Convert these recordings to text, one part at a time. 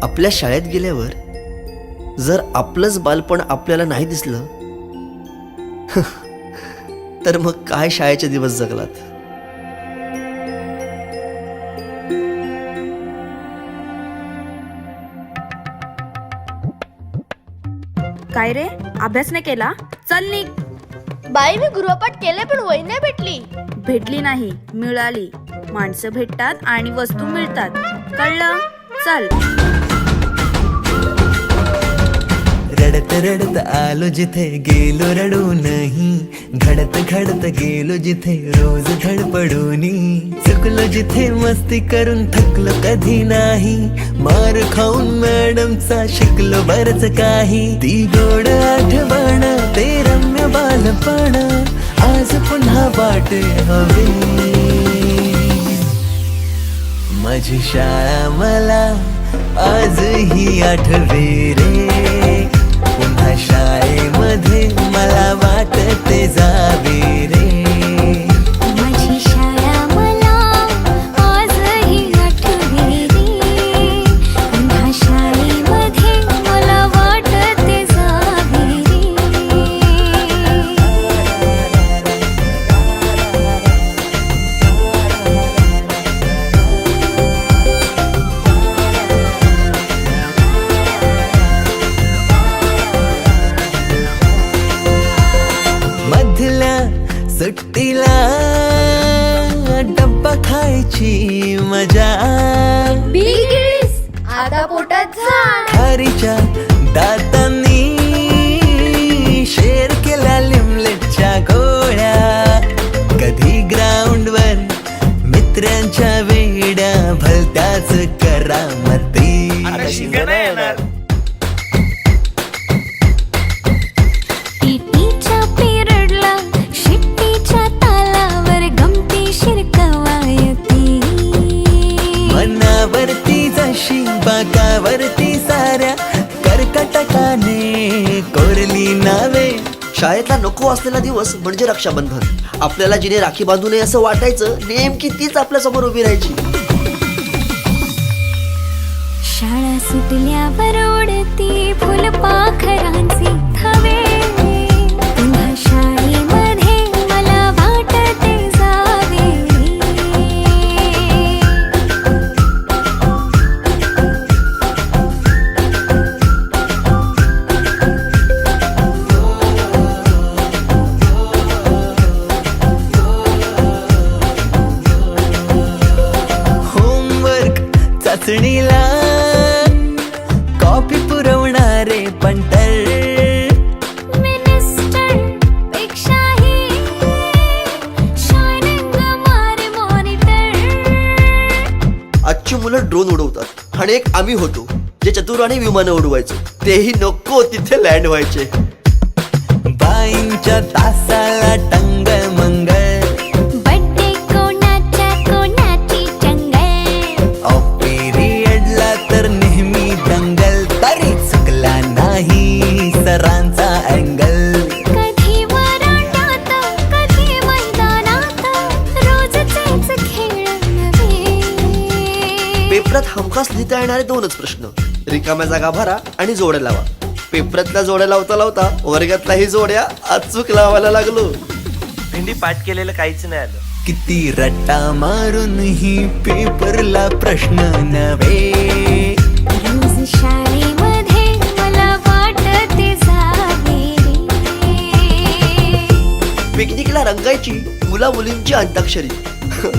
आपल्या शाळेत गेल्यावर जर आपलंच बालपण आपल्याला नाही दिसलं तर मग काय शाळेचे दिवस जगलात. काय रे, अभ्यास नाही केला? चल निघ. बाई मी गृहपाठ केले पण वही नाही भेटली. भेटली नाही, मिळाली. माणसं भेटतात आणि वस्तू मिळतात, कळलं? चल. रडत रडत आलो जिथे गेलो रडू नाही, घडत घडत गेलो जिथे रोज धडपडूनी, चुकलो जिथे मस्ती करून थकलो कधी नाही, मार खाऊन मॅडमचा शिकलो बरच काही. ती गोड आठवण ते रम्य बालपण आज पुन्हा वाटे हवे. माझी शाळा मला आजही आठवे रे, पुन्हा शाळेमध्ये मला वाटते जावे रे. माझी शाळा मला आजही आठवे रे, पुन्हा शाळेमध्ये मला वाटते जावे रे. मधल्या सुट्टीला डब्बा खायची मजा, बिगिस आता पोटात झाड. खारीच्या दातांनी शेर केला लिमलेटच्या गोळ्या, कधी ग्राउंडवर मित्रांच्या वेड्या भलत्याच करामती. टीटीच्या पिरियडला शिट्टीच्या तालावर गमतीशीर कवायती. मनावरती जशी बाकावरती साऱ्या कर्कटकाने कोरली नावे. शाळेतला नको असलेला दिवस म्हणजे रक्षाबंधन. आपल्याला जिने राखी बांधू नये असं वाटायचं, नेमकी तीच आपल्या समोर उभी राहायची. शाळा सुटल्यावर उडती फुलपाखरांचे थवे, पुन्हा शाळेमध्ये मला वाटते जावे रे. होमवर्क चाचणीला कॉपी पुरवणारे पंटर, मिनिस्टर पेक्षाही शायनिंग मारे मॉनिटर. आजची मुलं ड्रोन उडवतात आणि एक आम्ही होतो जे चतुराने विमानं उडवायचो, तेही नको तिथे लँड व्हायचे. बाईंच्या तासाला टंग मंगळ, बड्डे कोणाच्या कोणाची चंगल. ऑफ पिरियडला तर नेहमी दंगल, तरी चुकला नाही सरांचा अँगल. कधी वरांड्यात कधी मैदानात रोजचेच खेळ नव्हे. पेपरात हमखास लिहिता येणारे दोनच प्रश्न, रिकाम्या जागा भरा आणि जोड्या लावा. पेपरातल्या जोड्या लावता लावता वर्गातल्याही जोड्या अचूक लावायला लागलो. भेंडी पाठ केलेलं काहीच नाही आलं. किती रट्टा मारून ही पेपरला प्रश्न नव्हे. रोज शाळेमध्ये मला वाटते जावे रे. पिकनिकला रंगायची मुला मुलींची अंताक्षरी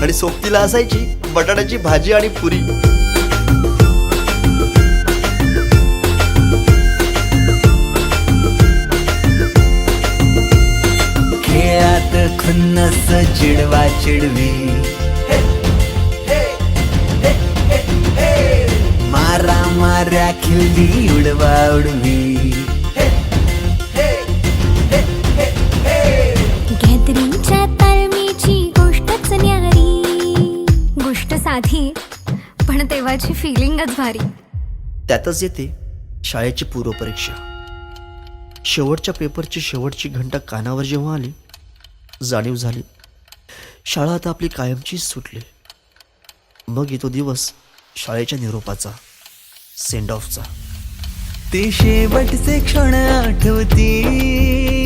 आणि सोबतीला असायची बटाट्याची भाजी आणि पुरी. खेळात खुन्नस चिडवा चिडवी, मारा माऱ्या खिल्ली उडवा उडवी. गॅदरिंगच्या तालमीची गोष्टच न्यारी, गोष्ट साधी पण तेव्हाची फिलिंगच भारी. त्यातच येते शाळेची पूर्वपरीक्षा. शेवटच्या पेपरची शेवटची घंटा कानावर जेव्हा आली, जाणीव झाली शाळा आता आपली कायमचीच सुटली. मग येतो दिवस शाळेच्या निरोपाचा. सेंड ऑफचा. ते शेवटचे क्षण आठवतील